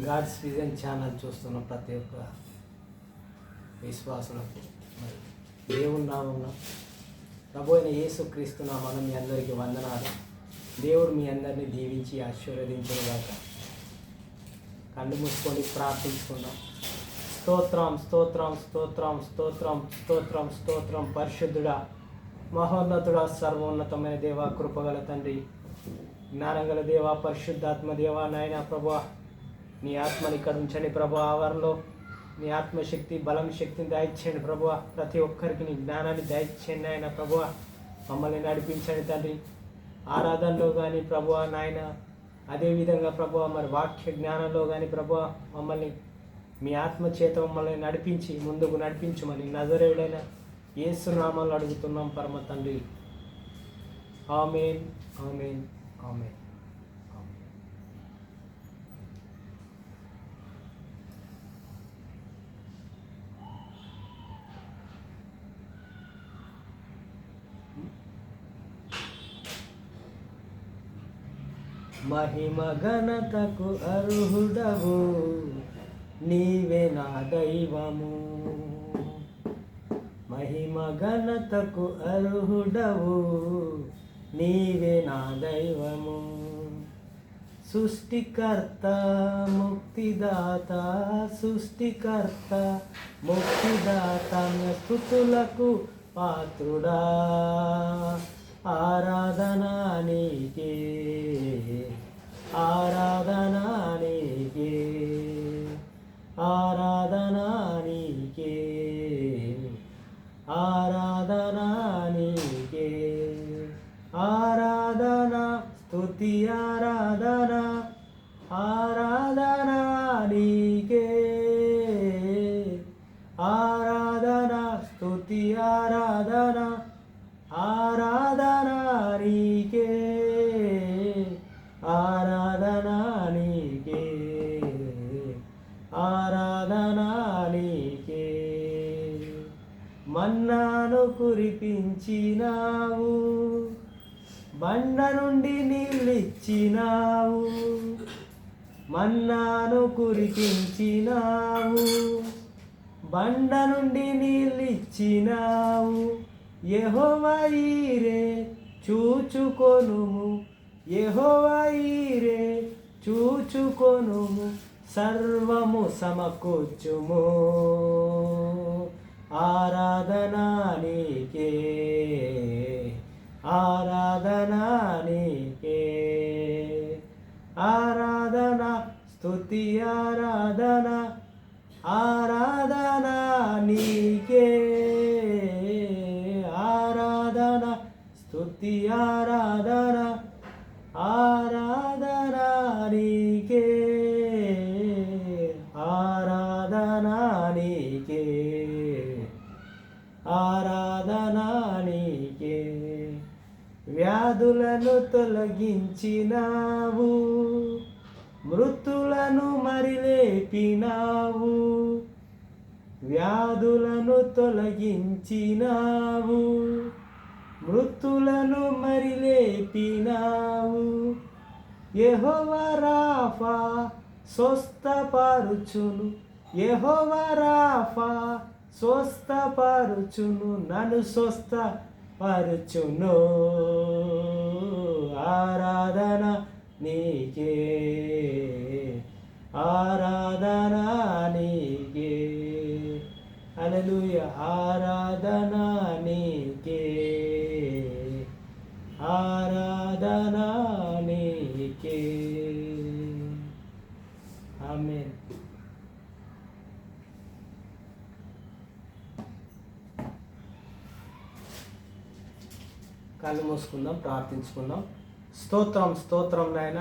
God's vision channel చూస్తున్న ప్రతి ఒక్క విశ్వాసులకు మరి దేవుని నామమున ప్రభు అయిన యేసుక్రీస్తు నామమున మీ అందరికీ వందనాలు. దేవుడు మీ అందరినీ దీవించి ఆశీర్వదించుగాక. కళ్ళు మూసుకొని ప్రార్థించుకుందాం. స్తోత్రం స్తోత్రం స్తోత్రం స్తోత్రం స్తోత్రం స్తోత్రం. పరిశుద్ధుడా, మహోన్నతుడా, సర్వోన్నతమైన దేవ, కృపగల తండ్రి, జ్ఞానగల దేవ, పరిశుద్ధాత్మ దేవ, నాయన ప్రభువా, నీ ఆత్మని ఇక్కడ ఉంచండి ప్రభు. ఆవరణలో నీ ఆత్మశక్తి, బలం, శక్తిని దయచేయండి ప్రభువ. ప్రతి ఒక్కరికి నీ జ్ఞానాన్ని దయచేయండి ఆయన ప్రభువ. మమ్మల్ని నడిపించండి తండ్రి. ఆరాధనలో కానీ ప్రభువ నాయన, అదేవిధంగా ప్రభువ మరి వాక్య జ్ఞానంలో కానీ ప్రభువ మమ్మల్ని మీ ఆత్మ చేత మమ్మల్ని నడిపించి ముందుకు నడిపించమని నజరేయుడైన యేసు నామములో అడుగుతున్నాం పరమ తండ్రి. ఆమేన్, ఆమేన్, ఆమేన్. మహిమ ఘనతకు అర్హుడవు, నీవే నా దైవము. మహిమ ఘనతకు అర్హుడవు, నీవే నా దైవము. సృష్టికర్త ముక్తిదాత, సృష్టికర్త ముక్తిదాత, స్తుతులకు పాత్రుడా, ఆరాధన నీకే, ఆరాధన నీకే, ఆరాధన నీకే, ఆరాధన నీకే, ఆరాధన స్తుతి ఆరాధన, ఆరాధన నీకే, ఆరాధన స్తుతి ఆరాధన, ఆరాధన నీకే, ఆరాధన నీకే, ఆరాధన నీకే. మన్నాను కురిపించినావు, బండ నుండి నీళ్ళిచ్చినావు. మన్నాను కురిపించినావు, బండ నుండి నీళ్ళిచ్చినావు. యెహోవా ఈరే చూచుకొనుము, యెహోవా ఈరే చూచుకొనుము, సర్వము సమకూర్చుము. ఆరాధన నీకే, ఆరాధన నీకే, ఆరాధన స్తుతి ఆరాధన, ఆరాధన నీకే, ఆరాధన స్తుతి ఆరాధన, ఆరాధన నీకే, ఆరాధన నీకే, ఆరాధన నీకే. వ్యాధులను తొలగించినావు, మృతులను మరిలేపినావు. వ్యాధులను తొలగించినావు, మృతులను మరిలేపినావు. యెహోవా రాఫా స్వస్థపరుచును, యెహోవా రాఫా స్వస్థపరుచును, నన్ను స్వస్థపరుచును. ఆరాధన నీకే, ఆరాధన నీకే. హల్లెలూయా. ఆరాధన నీకే, ఆరాధన నీకే. ఆమేన్. కళ్ళు మూసుకుందాం, ప్రార్థించుకుందాం. స్తోత్రం స్తోత్రం నాయన,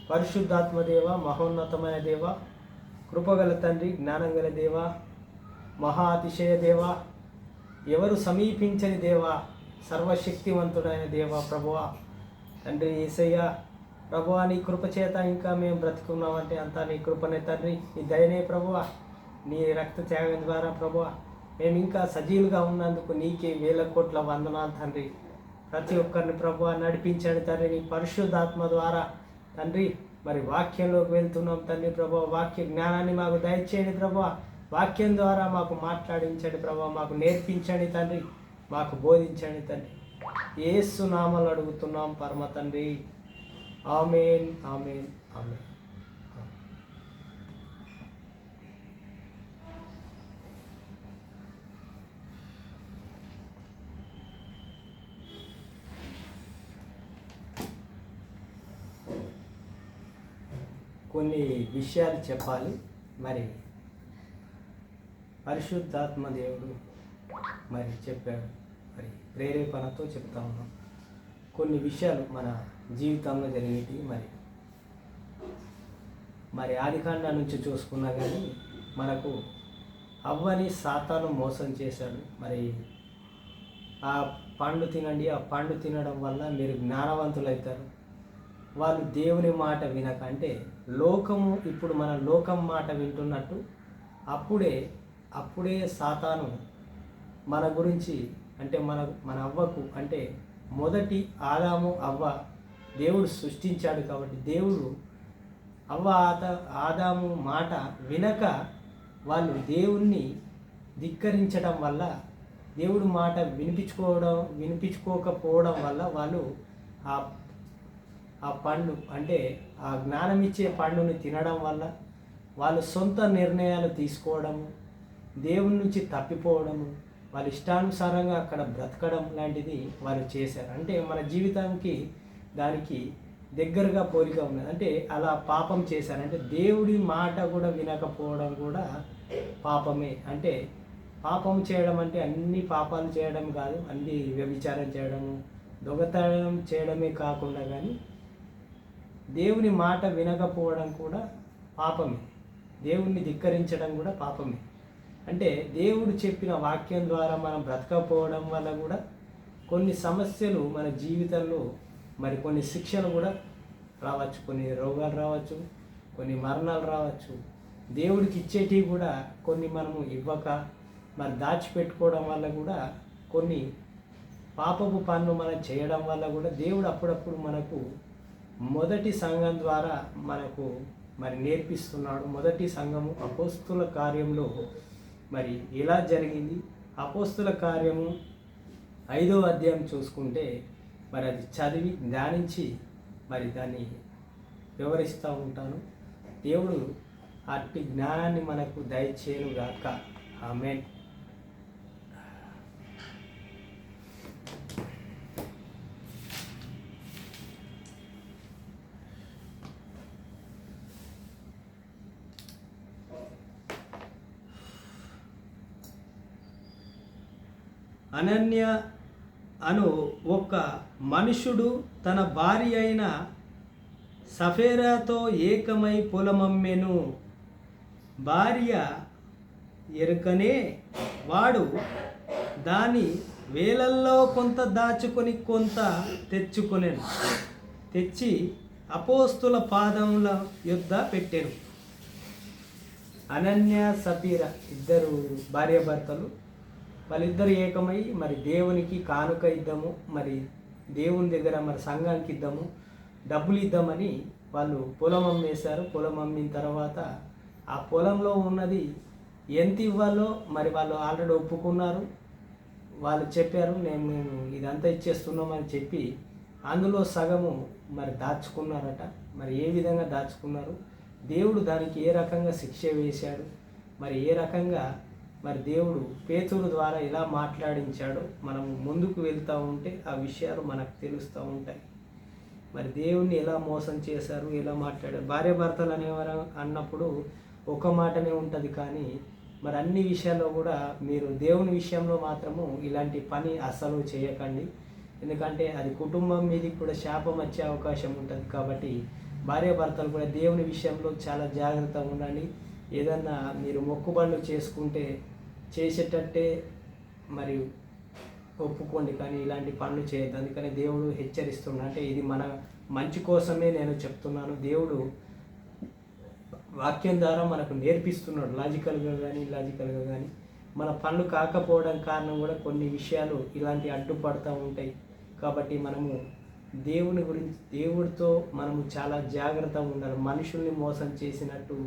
పరిశుద్ధాత్మ దేవ, మహోన్నతమైన దేవ, కృపగల తండ్రి, జ్ఞానంగల దేవ, మహా అతిశయ దేవ, ఎవరు సమీపించని దేవ, సర్వశక్తివంతుడైన దేవ, ప్రభువా తండ్రి యేసయ్య, ప్రభువా నీ కృపచేత ఇంకా మేము బ్రతుకున్నామంటే అంతా నీ కృపనే తండ్రి, నీ దయనే ప్రభువా, నీ రక్త త్యాగం ద్వారా ప్రభువా మేము ఇంకా సజీవులుగా ఉన్నందుకు నీకే వేల కోట్ల వందనాలు తండ్రి. ప్రతి ఒక్కరిని ప్రభువా నడిపించండి తండ్రి, నీ పరిశుద్ధాత్మ ద్వారా తండ్రి మరి వాక్యంలోకి వెళ్తున్నాం తండ్రి ప్రభా. వాక్య జ్ఞానాన్ని మాకు దయచేయండి ప్రభా. వాక్యం ద్వారా మాకు మాట్లాడించండి ప్రభా. మాకు నేర్పించండి తండ్రి, మాకు బోధించండి తండ్రి. యేసు నామములో అడుగుతున్నాం పరమ తండ్రి. ఆమేన్, ఆమేన్, ఆమేన్. కొన్ని విషయాలు చెప్పాలి. మరి పరిశుద్ధాత్మ దేవుడు మరి చెప్పాడు, మరి ప్రేరేపణతో చెప్తా ఉన్నాం. కొన్ని విషయాలు మన జీవితంలో జరిగేవి. మరి ఆదికాండం నుంచి చూసుకున్నా కానీ మనకు అవ్వని సాతాను మోసం చేశాడు. మరి ఆ పండు తినండి, ఆ పండు తినడం వల్ల మీరు జ్ఞానవంతులవుతారు. వాళ్ళు దేవుని మాట వినక, అంటే లోకము, ఇప్పుడు మన లోకం మాట వింటున్నట్టు అప్పుడే సాతాను మన గురించి, అంటే మన అవ్వకు, అంటే మొదటి ఆదాము అవ్వ దేవుడు సృష్టించాడు కాబట్టి దేవుడు ఆదాము మాట వినక వాళ్ళు దేవుణ్ణి ధిక్కరించడం వల్ల, దేవుడి మాట వినిపించుకోకపోవడం వల్ల వాళ్ళు ఆ పండు, అంటే ఆ జ్ఞానం ఇచ్చే పండుని తినడం వల్ల వాళ్ళు సొంత నిర్ణయాలు తీసుకోవడము, దేవుని నుంచి తప్పిపోవడము, వాళ్ళ ఇష్టానుసారంగా అక్కడ బ్రతకడం లాంటిది వాళ్ళు చేశారు. అంటే మన జీవితానికి దానికి దగ్గరగా పోలిక ఉన్నది. అంటే అలా పాపం చేశారు. అంటే దేవుడి మాట కూడా వినకపోవడం కూడా పాపమే. అంటే పాపం చేయడం అంటే అన్ని పాపాలు చేయడం కాదు, అన్ని వ్యభిచారం చేయడము, దొంగతనం చేయడమే కాకుండా కానీ దేవుని మాట వినకపోవడం కూడా పాపమే. దేవుణ్ణి ధిక్కరించడం కూడా పాపమే. అంటే దేవుడు చెప్పిన వాక్యం ద్వారా మనం బ్రతకపోవడం వల్ల కూడా కొన్ని సమస్యలు మన జీవితంలో, మరి కొన్ని శిక్షలు కూడా రావచ్చు, కొన్ని రోగాలు రావచ్చు, కొన్ని మరణాలు రావచ్చు. దేవుడికి ఇచ్చేటివి కూడా కొన్ని మనము ఇవ్వక మరి దాచిపెట్టుకోవడం వల్ల కూడా, కొన్ని పాపపు పనులు మనం చేయడం వల్ల కూడా దేవుడు అప్పుడప్పుడు మనకు మొదటి సంఘం ద్వారా మనకు మరి నేర్పిస్తున్నాడు. మొదటి సంఘము అపోస్తుల కార్యంలో మరి ఎలా జరిగింది, అపోస్తుల కార్యము 5వ అధ్యాయం చూసుకుంటే మరి అది చదివి ధ్యానించి మరి దాన్ని వివరిస్తూ ఉంటాను. దేవుడు అట్టి జ్ఞానాన్ని మనకు దయచేయుగాక. ఆమేన్. అనన్య అను ఒక మనుషుడు తన భార్య అయిన సఫేరాతో ఏకమై పొలమమ్మెను. భార్య ఎరుకనే వాడు దాని వేలల్లో కొంత దాచుకొని కొంత తెచ్చుకొనెను. తెచ్చి అపోస్తుల పాదముల యొద్ద పెట్టెను. అనన్య సఫీరా ఇద్దరు భార్యాభర్తలు, వాళ్ళిద్దరు ఏకమై మరి దేవునికి కానుక ఇద్దాము, మరి దేవుని దగ్గర మరి సంఘానికి ఇద్దాము, డబ్బులు ఇద్దామని వాళ్ళు పొలం అమ్మేశారు. పొలం అమ్మిన తర్వాత ఆ పొలంలో ఉన్నది ఎంత ఇవ్వాలో మరి వాళ్ళు ఆల్రెడీ ఒప్పుకున్నారు. వాళ్ళు చెప్పారు, మేము ఇదంతా ఇచ్చేస్తున్నామని చెప్పి అందులో సగము మరి దాచుకున్నారట. మరి ఏ విధంగా దాచుకున్నారు, దేవుడు దానికి ఏ రకంగా శిక్ష వేశాడు, మరి ఏ రకంగా మరి దేవుడు పేతురు ద్వారా ఎలా మాట్లాడించాడో మనం ముందుకు వెళ్తూ ఉంటే ఆ విషయాలు మనకు తెలుస్తూ ఉంటాయి. మరి దేవుణ్ణి ఎలా మోసం చేశారు, ఎలా మాట్లాడారు. భార్యాభర్తలు అనేవారు అన్నప్పుడు ఒక మాటనే ఉంటుంది, కానీ మరి అన్ని విషయాల్లో కూడా మీరు దేవుని విషయంలో మాత్రము ఇలాంటి పని అస్సలు చేయకండి. ఎందుకంటే అది కుటుంబం మీదకి కూడా శాపం వచ్చే అవకాశం ఉంటుంది. కాబట్టి భార్యాభర్తలు కూడా దేవుని విషయంలో చాలా జాగ్రత్తగా ఉండండి. ఏదన్నా మీరు మొక్కుబడులు చేసుకుంటే చేసేటట్టే మరి ఒప్పుకోండి, కానీ ఇలాంటి పనులు చేయొద్దు. అందుకని దేవుడు హెచ్చరిస్తున్నాడు. అంటే ఇది మన మంచి కోసమే నేను చెప్తున్నాను. దేవుడు వాక్యం ద్వారా మనకు నేర్పిస్తున్నాడు, లాజికల్గా కానీ మన పనులు కాకపోవడం కారణం కూడా కొన్ని విషయాలు ఇలాంటి అడ్డుపడుతూ ఉంటాయి. కాబట్టి మనము దేవుని గురించి, దేవుడితో మనము చాలా జాగ్రత్తగా ఉండాలి. మనుషుల్ని మోసం చేసినట్టు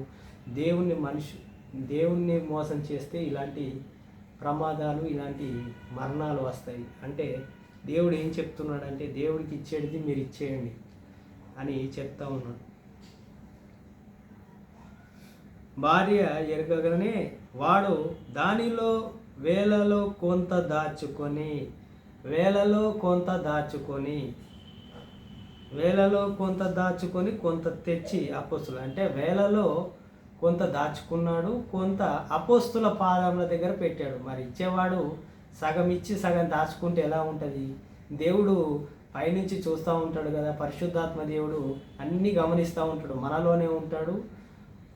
దేవుణ్ణి మోసం చేస్తే ఇలాంటి ప్రమాదాలు, ఇలాంటి మరణాలు వస్తాయి. అంటే దేవుడు ఏం చెప్తున్నాడంటే, దేవుడికి ఇచ్చేది మీరు ఇచ్చేయండి అని చెప్తా ఉన్నాడు. భార్య ఎరగగానే వాడు దానిలో వేలలో కొంత దాచుకొని కొంత తెచ్చి అపోస్తులు, అంటే వేలలో కొంత దాచుకున్నాడు, కొంత అపోస్తుల పాదముల దగ్గర పెట్టాడు. మరి ఇచ్చేవాడు సగం ఇచ్చి సగం దాచుకుంటే ఎలా ఉంటుంది? దేవుడు పైనుంచి చూస్తూ ఉంటాడు కదా, పరిశుద్ధాత్మ దేవుడు అన్నీ గమనిస్తూ ఉంటాడు, మనలోనే ఉంటాడు,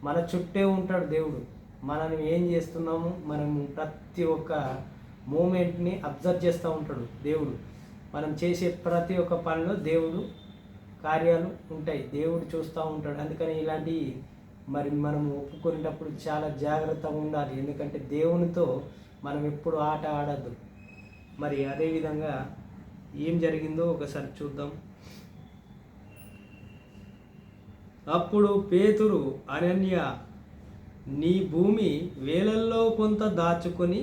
మన చుట్టే ఉంటాడు దేవుడు. మనం ఏం చేస్తున్నాము, మనం ప్రతి ఒక్క మూమెంట్ని అబ్జర్వ్ చేస్తూ ఉంటాడు దేవుడు. మనం చేసే ప్రతి ఒక్క పనిలో దేవుడు కార్యాలు ఉంటాయి, దేవుడు చూస్తూ ఉంటాడు. అందుకని ఇలాంటి మనం ఒప్పుకునేటప్పుడు చాలా జాగ్రత్తగా ఉండాలి. ఎందుకంటే దేవునితో మనం ఎప్పుడు ఆట ఆడద్దు. మరి అదేవిధంగా ఏం జరిగిందో ఒకసారి చూద్దాం. అప్పుడు పేతురు, అనన్య, నీ భూమి వేలల్లో కొంత దాచుకొని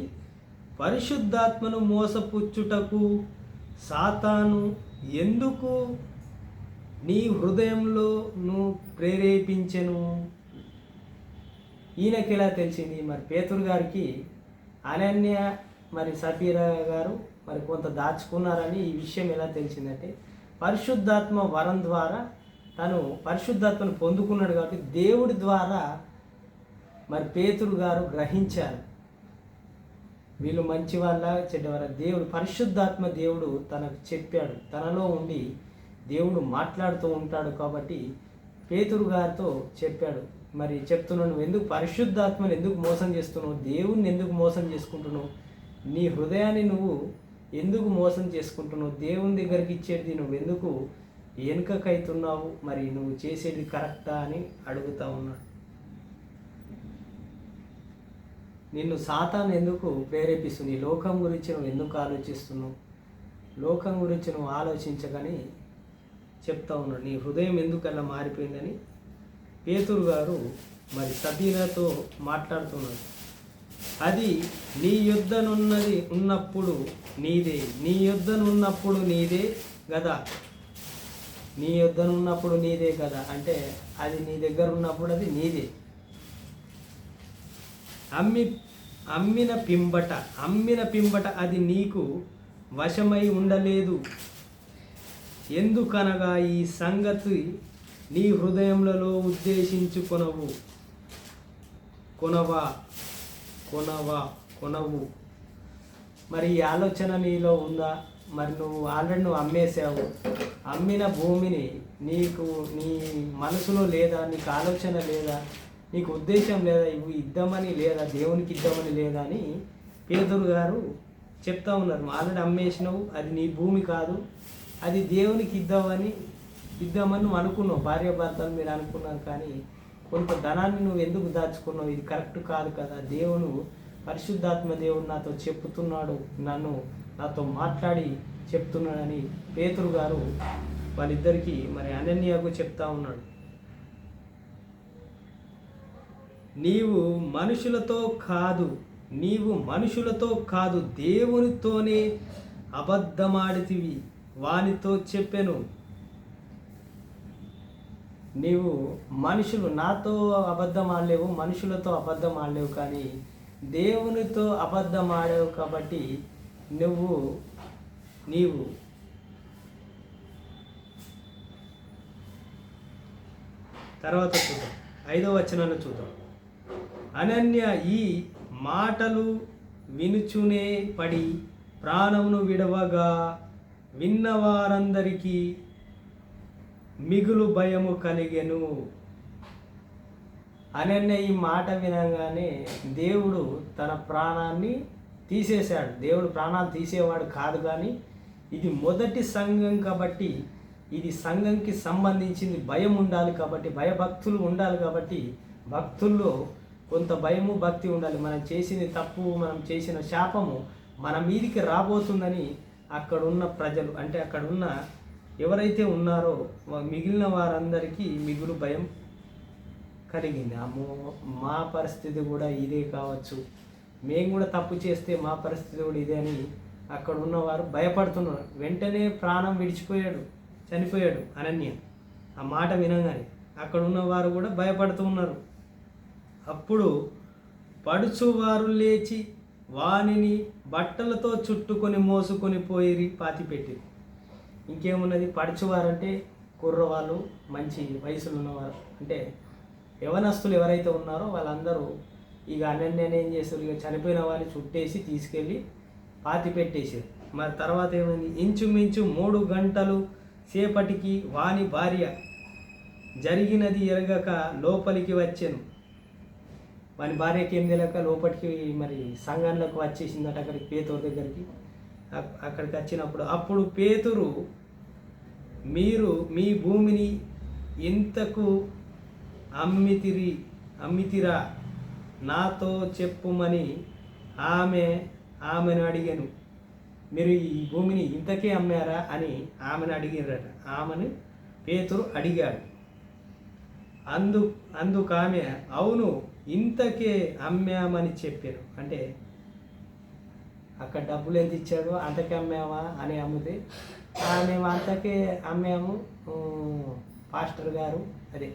పరిశుద్ధాత్మను మోసపుచ్చుటకు సాతాను ఎందుకు నీ హృదయంలో నువ్వు ప్రేరేపించెను? ఈయనకి ఎలా తెలిసింది? మరి పేతురు గారికి అనన్య మరి సఫీరా గారు మరి కొంత దాచుకున్నారని ఈ విషయం ఎలా తెలిసిందంటే, పరిశుద్ధాత్మ వరం ద్వారా తను పరిశుద్ధాత్మను పొందుకున్నాడు కాబట్టి దేవుడి ద్వారా మరి పేతురు గారు గ్రహించారు, వీళ్ళు మంచి వాళ్ళ చెడ్డవాళ్ళ. దేవుడు పరిశుద్ధాత్మ దేవుడు తనకు చెప్పాడు, తనలో ఉండి దేవుడు మాట్లాడుతూ ఉంటాడు కాబట్టి పేతురు గారితో చెప్పాడు. మరి చెప్తున్నావు, నువ్వు ఎందుకు పరిశుద్ధాత్మను ఎందుకు మోసం చేస్తున్నావు? దేవుణ్ణి ఎందుకు మోసం చేసుకుంటున్నావు? నీ హృదయాన్ని నువ్వు ఎందుకు మోసం చేసుకుంటున్నావు? దేవుని దగ్గరికి ఇచ్చేది నువ్వు ఎందుకు వెనుకకైతున్నావు? మరి నువ్వు చేసేది కరెక్టా అని అడుగుతా ఉన్నాడు. నిన్ను సాతాను ఎందుకు ప్రేరేపిస్తుంది? ఈ లోకం గురించి నువ్వు ఎందుకు ఆలోచిస్తున్నావు? లోకం గురించి నువ్వు ఆలోచించకని చెప్తా ఉన్నాడు. నీ హృదయం ఎందుకు అలా మారిపోయిందని పేతురు గారు మరి సఫీరాతో మాట్లాడుతున్నాడు. అది నీ ఉన్నప్పుడు నీదే, నీ యొద్దనున్నప్పుడు నీదే కదా, నీ యొద్దనున్నప్పుడు నీదే కదా, అంటే అది నీ దగ్గర ఉన్నప్పుడు అది నీదే. అమ్మిన పింబట అది నీకు వశమై ఉండలేదు. ఎందుకనగా ఈ సంగతి నీ హృదయములలో ఉద్దేశించుకొనవు కొనవు. మరి ఈ ఆలోచన నీలో ఉందా? మరి నువ్వు ఆల్రెడీ అమ్మేసావు. అమ్మిన భూమిని నీకు నీ మనసులో లేదా? నీకు ఆలోచన లేదా? నీకు ఉద్దేశం లేదా? ఇవి ఇద్దామని లేదా? దేవునికి ఇద్దామని లేదా అని పేతురు గారు చెప్తా ఉన్నారు. ఆల్రెడీ అమ్మేసినావు, అది నీ భూమి కాదు, అది దేవునికి ఇద్దామని నువ్వు అనుకున్నావు. భార్యాభర్తలు మీరు అనుకున్నారు, కానీ కొంత ధనాన్ని నువ్వు ఎందుకు దాచుకున్నావు? ఇది కరెక్ట్ కాదు కదా. దేవుడు పరిశుద్ధాత్మ దేవుడు నాతో చెప్తున్నాడు, నాతో మాట్లాడి చెప్తున్నాడని పేతురు గారు వాళ్ళిద్దరికీ మరి అనన్యకు చెప్తా ఉన్నాడు. నీవు మనుషులతో కాదు దేవునితోనే అబద్ధమాడితివి వానితో చెప్పెను. నీవు నాతో అబద్ధం ఆడలేవు, మనుషులతో అబద్ధం ఆడలేవు, కానీ దేవునితో అబద్ధం ఆడావు కాబట్టి నీవు తర్వాత చూద్దాం, 5వ వచనాన్ని చూద్దాం. అనన్య ఈ మాటలు వినుచునే పడి ప్రాణమును విడవగా విన్నవారందరికీ మిగులు భయము కలిగెను. అనన్య ఈ మాట వినగానే దేవుడు తన ప్రాణాన్ని తీసేశాడు. దేవుడు ప్రాణాలు తీసేవాడు కాదు, కానీ ఇది మొదటి సంఘం కాబట్టి, ఇది సంఘంకి సంబంధించింది. భయం ఉండాలి కాబట్టి, భయభక్తులు ఉండాలి కాబట్టి, భక్తుల్లో కొంత భయము భక్తి ఉండాలి. మనం చేసింది తప్పు, మనం చేసిన శాపము మన మీదికి రాబోతుందని అక్కడున్న ప్రజలు, అంటే అక్కడున్న ఎవరైతే ఉన్నారో మిగిలిన వారందరికీ మిగులు భయం కలిగింది. అమ్మో, మా పరిస్థితి కూడా ఇదే కావచ్చు, మేము కూడా తప్పు చేస్తే మా పరిస్థితి కూడా ఇదే అని అక్కడ ఉన్నవారు భయపడుతున్నారు. వెంటనే ప్రాణం చనిపోయాడు అనన్య. ఆ మాట వినగానే అక్కడ ఉన్నవారు కూడా భయపడుతూ ఉన్నారు. అప్పుడు పడుచువారు లేచి వానిని బట్టలతో చుట్టుకొని మోసుకొని పోయి పాతిపెట్టి. ఇంకేమున్నది, పడుచువారంటే కుర్రవాళ్ళు, మంచి వయసులో ఉన్నవారు, అంటే యవనస్తులు ఎవరైతే ఉన్నారో వాళ్ళందరూ ఇక అనన్యని ఏం చేస్తారు, ఇక చనిపోయిన వారిని చుట్టేసి తీసుకెళ్ళి పాతి పెట్టేసారు. మరి తర్వాత ఏమైంది, ఇంచుమించు 3 గంటలు సేపటికి వాని భార్య జరిగినది ఎరగక లోపలికి వచ్చాను. వాని భార్యకి ఏం తెలియక లోపలికి మరి సంఘంలోకి వచ్చేసిందట, అక్కడికి పేతురు దగ్గరికి. అక్కడికి వచ్చినప్పుడు అప్పుడు పేతురు, మీరు మీ భూమిని ఇంతకు అమ్మితిరా నాతో చెప్పుమని ఆమెను అడిగాను. మీరు ఈ భూమిని ఇంతకే అమ్మారా అని ఆమెను అడిగిరట. ఆమెను పేతురు అడిగాడు. అందుకు ఆమె, అవును, ఇంతకే అమ్మామని చెప్పారు. అంటే అక్కడ డబ్బులు ఎంత ఇచ్చాడో అంతకే అమ్మావా అని అమ్మితే మేము అంతకే అమ్మాము పాస్టర్ గారు, అదే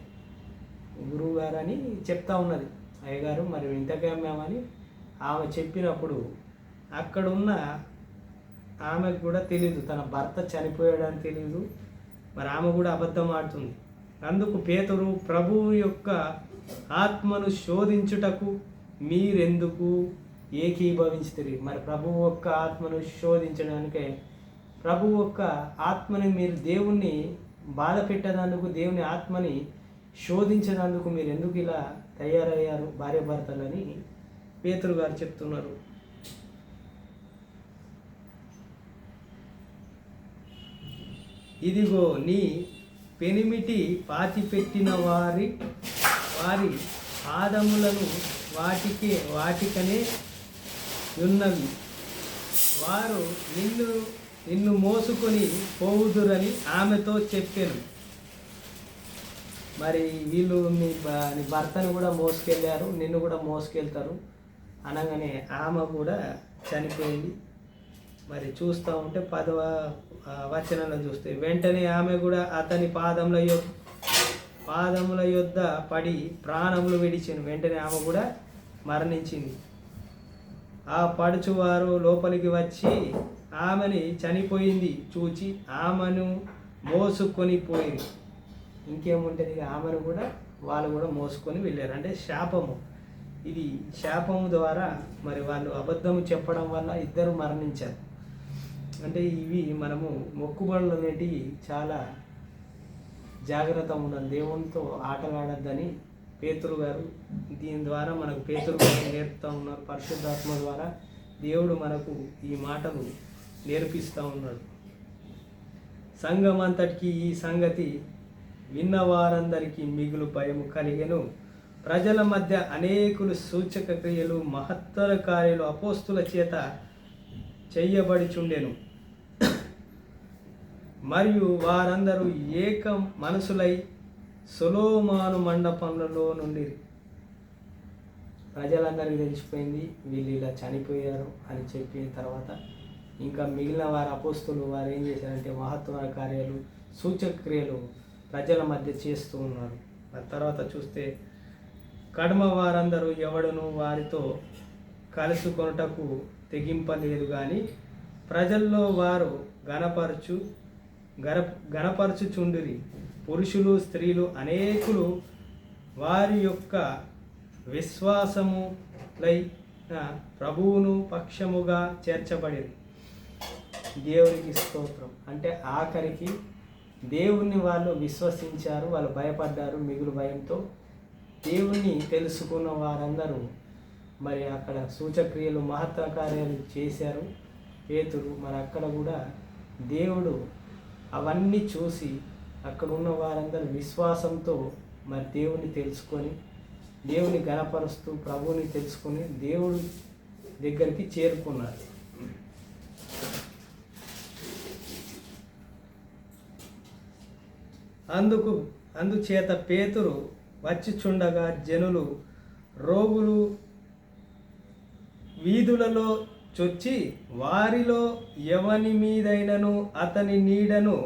గురువు గారు అని చెప్తా ఉన్నది. అయ్యగారు మరి ఇంతకే అమ్మామని ఆమె చెప్పినప్పుడు అక్కడున్న ఆమెకు కూడా తెలియదు, తన భర్త చనిపోయాడని తెలియదు. మరి ఆమె కూడా అబద్ధం ఆడుతుంది. అందుకు పేతురు, ప్రభువు యొక్క ఆత్మను శోధించుటకు మీరెందుకు ఏకీభవించుతారు? మరి ప్రభువు యొక్క ఆత్మను శోధించడానికే, ప్రభువు యొక్క ఆత్మని మీరు దేవుణ్ణి బాధ పెట్టేందుకు, దేవుని ఆత్మని శోధించేందుకు మీరు ఎందుకు ఇలా తయారయ్యారు భార్యాభర్తలని పేతురు గారు చెప్తున్నారు. ఇదిగో నీ పెనిమిటి పాతిపెట్టిన వారి పాదములను వాటికనే ఉన్నవి, వారు నిన్ను మోసుకొని పోవుదురని ఆమెతో చెప్పాను. మరి వీళ్ళు నీ భర్తను కూడా మోసుకెళ్ళారు, నిన్ను కూడా మోసుకెళ్తారు అనగానే ఆమె కూడా చనిపోయింది. మరి చూస్తూ ఉంటే 10వ వచనంలో చూస్తే, వెంటనే ఆమె కూడా అతని పాదముల యొద్ద పడి ప్రాణములు విడిచాను. వెంటనే ఆమె కూడా మరణించింది. ఆ పడుచువారు లోపలికి వచ్చి ఆమెని చనిపోయింది చూచి ఆమెను మోసుకొని పోయింది. ఇంకేముంటుంది, ఆమెను కూడా వాళ్ళు కూడా మోసుకొని వెళ్ళారు. అంటే శాపము, ఇది శాపము ద్వారా మరి వాళ్ళు అబద్ధము చెప్పడం వల్ల ఇద్దరు మరణించారు. అంటే ఇవి మనము మొక్కుబడులు అనేటివి చాలా జాగ్రత్త ఉండాలి, దేవునితో ఆటలాడద్దని పేతురు గారు దీని ద్వారా మనకు పేతురు గారు నేర్పుతూ ఉన్నారు. పరిశుద్ధాత్మ ద్వారా దేవుడు మనకు ఈ మాటలు నేర్పిస్తూ ఉన్నాడు. సంఘం అంతటికి ఈ సంగతి విన్నవారందరికీ మిగులు భయము కలిగెను. ప్రజల మధ్య అనేకులు సూచక క్రియలు మహత్తర కార్యాలు అపోస్తుల చేత చెయ్యబడిచుండెను. మరియు వారందరూ ఏక మనసులై సొలొమోను మండపంలో నుండి. ప్రజలందరికీ తెలిసిపోయింది వీళ్ళు ఇలా చనిపోయారు అని చెప్పిన తర్వాత ఇంకా మిగిలిన వారు అపోస్తులు వారు ఏం చేశారంటే మహత్తర కార్యాలు సూచక క్రియలు ప్రజల మధ్య చేస్తూ ఉన్నారు. ఆ తర్వాత చూస్తే కడమ వారందరూ ఎవడను వారితో కలుసుకొనుటకు తెగింపలేదు, కానీ ప్రజల్లో వారు గణపరచుచుండిరి. పురుషులు స్త్రీలు అనేకులు వారి యొక్క విశ్వాసములైన ప్రభువును పక్షముగా చేర్చబడిరి. దేవునికి స్తోత్రం. అంటే ఆఖరికి దేవుణ్ణి వాళ్ళు విశ్వసించారు, వాళ్ళు భయపడ్డారు. మిగులు భయంతో దేవుణ్ణి తెలుసుకున్న వారందరూ మరి అక్కడ సూచక్రియలు మహత్తర కార్యాలు చేశారు పేతురు. మరి అక్కడ కూడా దేవుడు అవన్నీ చూసి అక్కడ ఉన్న వారందరూ విశ్వాసంతో మరి దేవుని తెలుసుకొని దేవుని గణపరుస్తూ ప్రభువుని తెలుసుకొని దేవుడి దగ్గరికి చేరుకున్నారు. అందుచేత పేతురు వచ్చిచుండగా జనులు రోగులు వీధులలో చొచ్చి వారిలో ఎవని మీదైనను అతని నీడను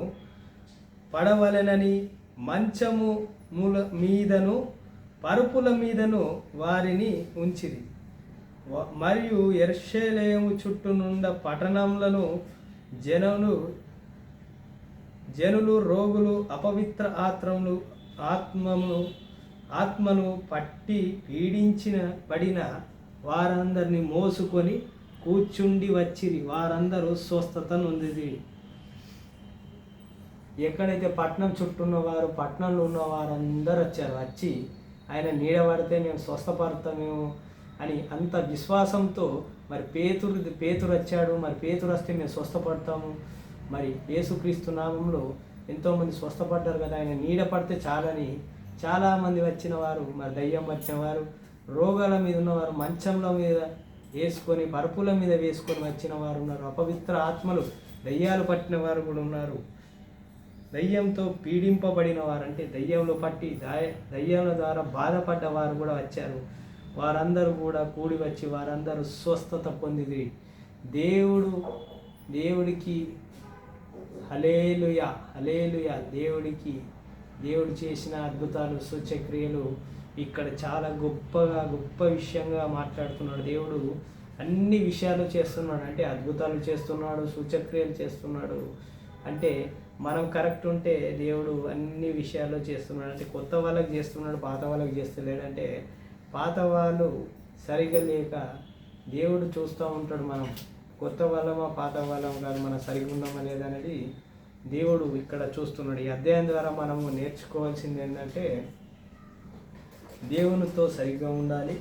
పడవలెనని మంచము మీదను పరుపుల మీదను వారిని ఉంచిరి. మరియు యెరూషలేము చుట్టూనున్న పట్టణములను జనులు రోగులు అపవిత్ర ఆత్మను పట్టి పడిన వారందరిని మోసుకొని కూర్చుండి వచ్చిరి. వారందరూ స్వస్థత నొందిరి. ఎక్కడైతే పట్టణం చుట్టూ ఉన్నవారు, పట్టణంలో ఉన్న వారందరూ వచ్చి ఆయన నీడబడితే మేము స్వస్థపడతామేమో అని అంత విశ్వాసంతో మరి పేతురు వచ్చాడు. మరి పేతురు వస్తే మేము స్వస్థపడతాము. మరి యేసుక్రీస్తు నామంలో ఎంతోమంది స్వస్థపడ్డారు కదా, ఆయన నీడ పడితే చాలని చాలామంది వచ్చిన వారు, మరి దయ్యం వచ్చిన వారు, రోగాల మీద ఉన్నవారు, మంచంల మీద వేసుకొని పరుపుల మీద వేసుకొని వచ్చిన వారు ఉన్నారు. అపవిత్ర ఆత్మలు దయ్యాలు పట్టిన వారు కూడా ఉన్నారు. దయ్యంతో పీడింపబడిన వారు, అంటే దయ్యంలో పట్టి దయ్యాల ద్వారా బాధపడ్డ వారు కూడా వచ్చారు. వారందరూ కూడా కూడి వచ్చి వారందరూ స్వస్థత పొందిది. దేవుడికి హల్లెలూయా, హల్లెలూయా. దేవుడు చేసిన అద్భుతాలు, సూచక్రియలు ఇక్కడ చాలా గొప్ప విషయంగా మాట్లాడుతున్నాడు. దేవుడు అన్ని విషయాలు చేస్తున్నాడు. అంటే అద్భుతాలు చేస్తున్నాడు, సూచక్రియలు చేస్తున్నాడు. అంటే మనం కరెక్ట్ ఉంటే దేవుడు అన్ని విషయాల్లో చేస్తున్నాడు. అంటే కొత్త వాళ్ళకి చేస్తున్నాడు, పాత వాళ్ళకి చేస్తలేడు. అంటే పాత వాళ్ళు సరిగ్గా లేక దేవుడు చూస్తూ ఉంటాడు. మనం కొత్త వాళ్ళమా పాత వాళ్ళం కాదు, మనం సరిగ్గా ఉన్నామా లేదనేది దేవుడు ఇక్కడ చూస్తున్నాడు. ఈ అధ్యాయం ద్వారా మనము నేర్చుకోవాల్సింది ఏంటంటే దేవునితో సరిగ్గా ఉండాలి.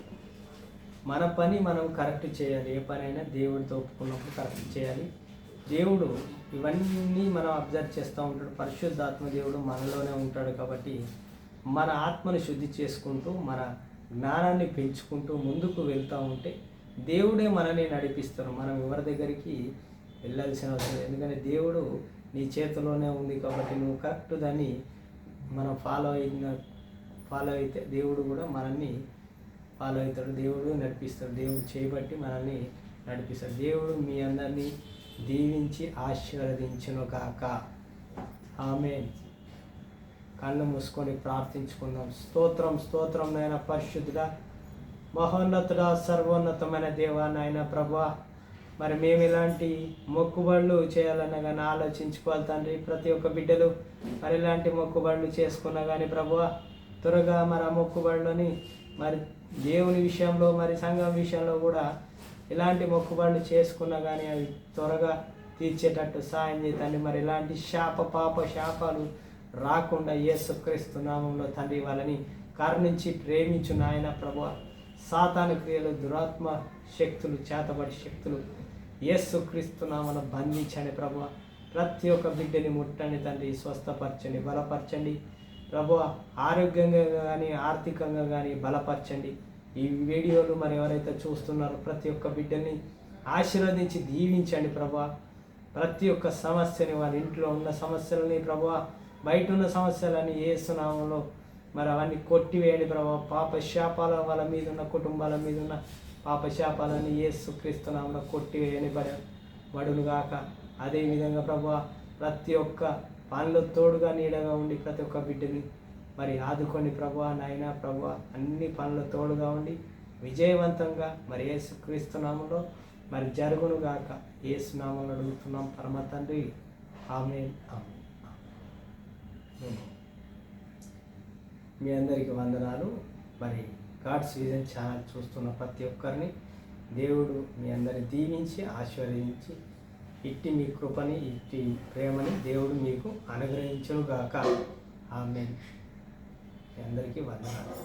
మన పని మనం కరెక్ట్ చేయాలి. ఏ పనైనా దేవుడితో ఒప్పుకున్నప్పుడు కరెక్ట్ చేయాలి. దేవుడు ఇవన్నీ మనం అబ్జర్వ్ చేస్తూ ఉంటాడు. పరిశుద్ధాత్మ దేవుడు మనలోనే ఉంటాడు. కాబట్టి మన ఆత్మను శుద్ధి చేసుకుంటూ మన జ్ఞానాన్ని పెంచుకుంటూ ముందుకు వెళ్తూ ఉంటే దేవుడే మనల్ని నడిపిస్తాడు. మనం ఎవరి దగ్గరికి వెళ్ళాల్సిన అవసరం లేదు. ఎందుకంటే దేవుడు నీ చేతిలోనే ఉంది. కాబట్టి నువ్వు కరెక్ట్ దాన్ని మనం ఫాలో అయితే దేవుడు కూడా మనల్ని ఫాలో అవుతాడు. దేవుడు నడిపిస్తాడు. దేవుడు చేయబట్టి మనల్ని నడిపిస్తాడు. దేవుడు మీ అందరినీ దీవించి ఆశీర్వదించును గాక. ఆమేన్. కళ్ళు మూసుకొని ప్రార్థించుకుందాం. స్తోత్రం నాయన పరిశుద్ధుడా, మహోన్నతుడా, సర్వోన్నతమైన దేవా, నాయన ప్రభువా, మరి మేము ఇలాంటి మొక్కుబడులు చేయాలన్నా కానీ ఆలోచించుకోవాలి తండ్రి. ప్రతి ఒక్క బిడ్డలు మరి ఇలాంటి మొక్కుబడులు చేసుకున్నా కానీ ప్రభువా, త్వరగా మరి ఆ మొక్కుబడులని మరి దేవుని విషయంలో మరి సంఘం విషయంలో కూడా ఇలాంటి మొక్కుబడులు చేసుకున్నా కానీ అవి త్వరగా తీర్చేటట్టు సాయం చేయండి. మరి ఇలాంటి శాపాలు రాకుండా యేసుక్రీస్తు నామంలో తండ్రి వాళ్ళని కరుణించి ప్రేమించు నాయన ప్రభువా. సాతాను క్రియలు, దురాత్మ శక్తులు, చేతబడి శక్తులు యేసుక్రీస్తు నామమున బంధించండి ప్రభువా. ప్రతి ఒక్క బిడ్డని ముట్టండి తండ్రి, స్వస్థపరచండి, బలపరచండి ప్రభువా. ఆరోగ్యంగా కానీ ఆర్థికంగా కానీ బలపరచండి. ఈ వీడియోలు మరి ఎవరైతే చూస్తున్నారో ప్రతి ఒక్క బిడ్డని ఆశీర్వదించి దీవించండి ప్రభువా. ప్రతి ఒక్క సమస్యని, వాళ్ళ ఇంట్లో ఉన్న సమస్యలని ప్రభువా, బయట ఉన్న సమస్యలని యేసు నామములో మరి అవన్నీ కొట్టివేయండి ప్రభువా. పాపశాపాల వాళ్ళ మీద ఉన్న కుటుంబాల మీద ఉన్న పాపశాపాలని యేసుక్రీస్తు నామములో కొట్టివేయని బడునుగాక. అదేవిధంగా ప్రభువా, ప్రతి ఒక్క పనులు తోడుగా నీడగా ఉండి ప్రతి ఒక్క బిడ్డని మరి ఆదుకోండి ప్రభువా. నాయన ప్రభువా, అన్ని పనులు తోడుగా ఉండి విజయవంతంగా మరి యేసుక్రీస్తు నామములో మరి జరుగునుగాక. యేసు నామములో అడుగుతున్నాం పరమ తండ్రి. ఆమేన్. మీ అందరికీ వందనాలు. మరి గాడ్స్ విజన్ ఛానల్ చూస్తున్న ప్రతి ఒక్కరిని దేవుడు మీ అందరిని దీవించి ఆశీర్వదించి ఇట్టి మీ కృపని, ఇట్టి ప్రేమని దేవుడు మీకు అనుగ్రహించునుగాక. ఆమేన్. మీ అందరికీ వందనాలు.